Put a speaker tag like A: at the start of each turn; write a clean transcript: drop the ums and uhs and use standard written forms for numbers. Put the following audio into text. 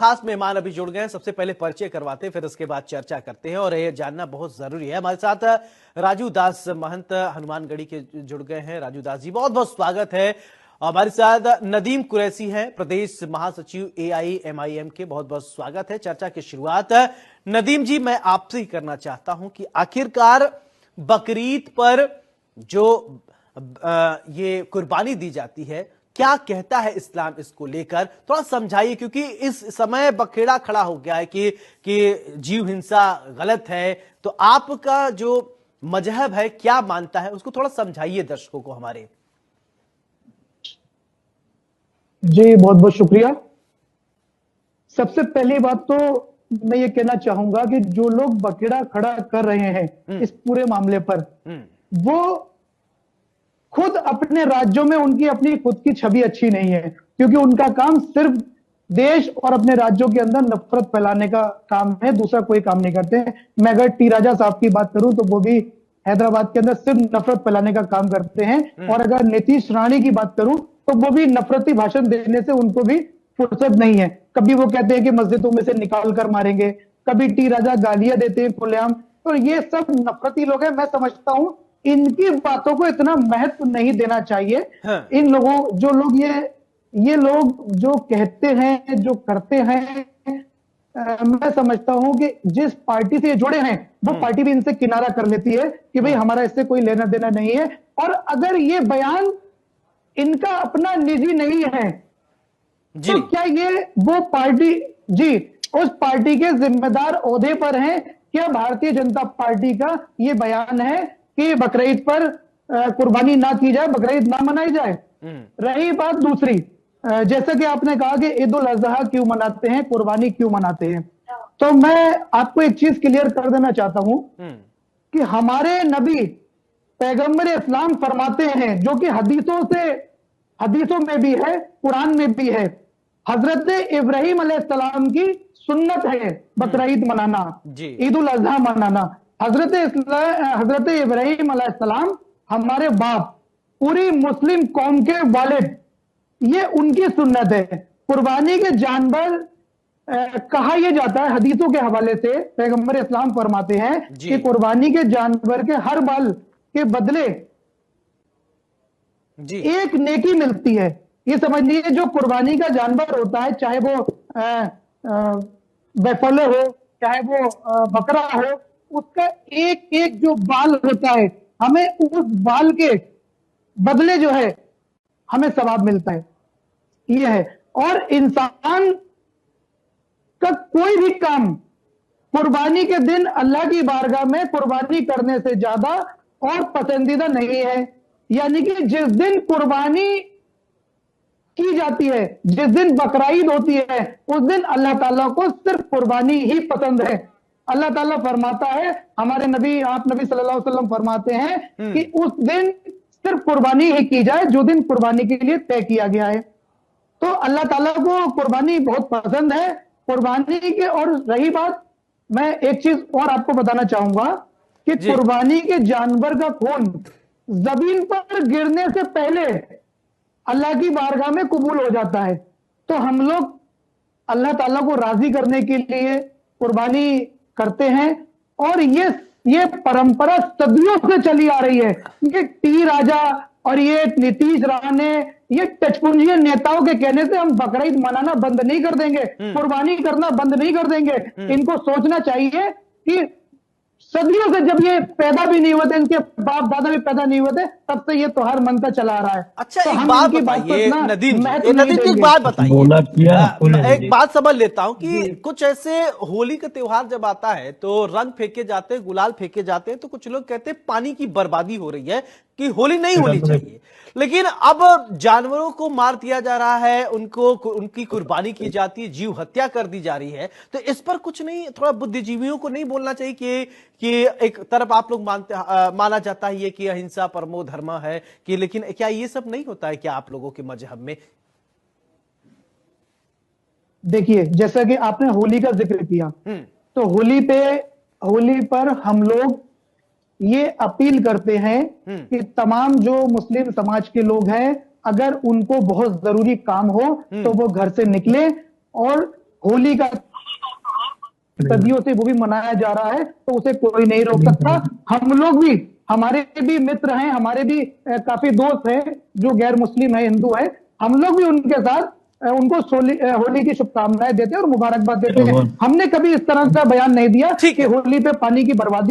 A: खास मेहमान अभी जुड़ गए हैं। सबसे पहले परिचय करवाते हैं, फिर उसके बाद चर्चा करते हैं और ये जानना बहुत जरूरी है। हमारे साथ राजू दास महंत हनुमानगढ़ी के जुड़ गए हैं। राजू दास जी, बहुत बहुत स्वागत है। हमारे साथ नदीम कुरैशी हैं, प्रदेश महासचिव AIMIM के, बहुत बहुत स्वागत है। चर्चा की शुरुआत नदीम जी मैं आपसे ही करना चाहता हूं कि आखिरकार बकरीद पर जो ये कुर्बानी दी जाती है, क्या कहता है इस्लाम इसको लेकर, थोड़ा समझाइए, क्योंकि इस समय बखेड़ा खड़ा हो गया है कि जीव हिंसा गलत है। तो आपका जो मजहब है क्या मानता है, उसको थोड़ा समझाइए दर्शकों को हमारे।
B: जी बहुत बहुत शुक्रिया। सबसे पहली बात तो मैं ये कहना चाहूंगा कि जो लोग बखेड़ा खड़ा कर रहे हैं इस पूरे मामले पर, वो खुद अपने राज्यों में उनकी अपनी खुद की छवि अच्छी नहीं है, क्योंकि उनका काम सिर्फ देश और अपने राज्यों के अंदर नफरत फैलाने का काम है, दूसरा कोई काम नहीं करते हैं। मैं अगर टी राजा साहब की बात करूं तो वो भी हैदराबाद के अंदर सिर्फ नफरत फैलाने का काम करते हैं। और अगर नीतीश राणे की बात करूं तो वो भी नफरती भाषण देने से उनको भी फुर्सत नहीं है। कभी वो कहते हैं कि मस्जिदों में से निकाल कर मारेंगे, कभी टी राजा गालियां देते हैं खुलेआम। तो ये सब नफरती लोग हैं। मैं समझता हूं इनकी बातों को इतना महत्व नहीं देना चाहिए।
A: हाँ।
B: इन लोगों जो लोग ये लोग जो कहते हैं, जो करते हैं, मैं समझता हूं कि जिस पार्टी से ये जुड़े हैं वो पार्टी भी इनसे किनारा कर लेती है कि भाई हमारा इससे कोई लेना देना नहीं है। और अगर ये बयान इनका अपना निजी नहीं है
A: जी।
B: तो क्या ये वो पार्टी जी उस पार्टी के जिम्मेदार ओहदे पर हैं? क्या भारतीय जनता पार्टी का ये बयान है कि बकरीद पर कुर्बानी ना की जाए, बकरीद ना मनाई जाए? रही बात दूसरी, जैसा कि आपने कहा कि ईद उल अजहा क्यों मनाते हैं, कुर्बानी क्यों मनाते हैं, तो मैं आपको एक चीज क्लियर कर देना चाहता हूं कि हमारे नबी पैगंबर इस्लाम फरमाते हैं, जो कि हदीसों में भी है, कुरान में भी है, हजरत इब्राहिम अलैहिस्सलाम की सुन्नत है बकरीद मनाना, ईद उल अजहा मनाना। हजरत इब्राहिम अलैहिस्सलाम हमारे बाप, पूरी मुस्लिम कौम के वालिद, ये उनकी सुन्नत है। कुर्बानी के जानवर कहा यह जाता है, हदीसों के हवाले से पैगंबर इस्लाम फरमाते हैं कि कुर्बानी के जानवर के हर बाल के बदले एक नेकी मिलती है। ये समझ लीजिए जो कुर्बानी का जानवर होता है, चाहे वो बैफलो हो, चाहे वो बकरा हो, उसका एक एक जो बाल होता है, हमें उस बाल के बदले जो है हमें सवाब मिलता है। ये है। और इंसान का कोई भी काम कुर्बानी के दिन अल्लाह की बारगाह में कुर्बानी करने से ज्यादा और पसंदीदा नहीं है। यानी कि जिस दिन कुर्बानी की जाती है, जिस दिन बकरीद होती है, उस दिन अल्लाह ताला को सिर्फ कुर्बानी ही पसंद है। अल्लाह ताला फरमाता है, हमारे नबी सल्लल्लाहु अलैहि वसल्लम फरमाते हैं कि उस दिन सिर्फ कुर्बानी ही की जाए जो दिन कुर्बानी के लिए तय किया गया है। तो अल्लाह ताला को कुर्बानी बहुत पसंद है। कुर्बानी के, और रही बात, मैं एक चीज और आपको बताना चाहूंगा कि कुर्बानी के जानवर का खून जमीन पर गिरने से पहले अल्लाह की बारगाह में कबूल हो जाता है। तो हम लोग अल्लाह ताला को राजी करने के लिए कुर्बानी करते हैं। और ये परंपरा सदियों से चली आ रही है। ये टी राजा और ये नीतीश राणे, ये टचपुंजी नेताओं के कहने से हम बकरीद मनाना बंद नहीं कर देंगे, कुर्बानी करना बंद नहीं कर देंगे। इनको सोचना चाहिए कि सदियों से, जब ये पैदा भी नहीं हुए थे, इनके बाप दादा भी पैदा नहीं हुए थे, तब से ये त्योहार मनता चला आ रहा है।
A: अच्छा,
B: तो
A: एक
B: हम
A: बात
B: इनकी
A: बताइए नदीम जी,
B: नहीं
A: एक बात बताइए, एक बात समझ लेता हूं कि कुछ ऐसे होली का त्योहार जब आता है तो रंग फेंके जाते हैं, गुलाल फेंके जाते हैं, तो कुछ लोग कहते हैं पानी की बर्बादी हो रही है, कि होली नहीं होनी चाहिए। लेकिन अब जानवरों को मार दिया जा रहा है, उनकी कुर्बानी की जाती है, जीव हत्या कर दी जा रही है, तो इस पर कुछ नहीं, थोड़ा बुद्धिजीवियों को नहीं बोलना चाहिए कि एक तरफ आप लोग माना जाता है ये कि अहिंसा परमो धर्म है, कि लेकिन क्या ये सब नहीं होता है क्या आप लोगों के मजहब में?
B: देखिए, जैसा कि आपने होली का जिक्र किया, तो होली पर हम लोग ये अपील करते हैं कि तमाम जो मुस्लिम समाज के लोग हैं, अगर उनको बहुत जरूरी काम हो तो वो घर से निकले और होली का सदियों से वो भी मनाया जा रहा है, तो उसे कोई नहीं रोक सकता। हम लोग भी, हमारे भी मित्र हैं, हमारे भी काफी दोस्त हैं जो गैर मुस्लिम है, हिंदू है, हम लोग भी उनके साथ उनको होली की शुभकामनाएं देते हैं और मुबारकबाद देते हैं। हमने कभी इस तरह का बयान नहीं दिया
A: ठीक
B: कि
A: है।
B: होली पे पानी की बर्बादी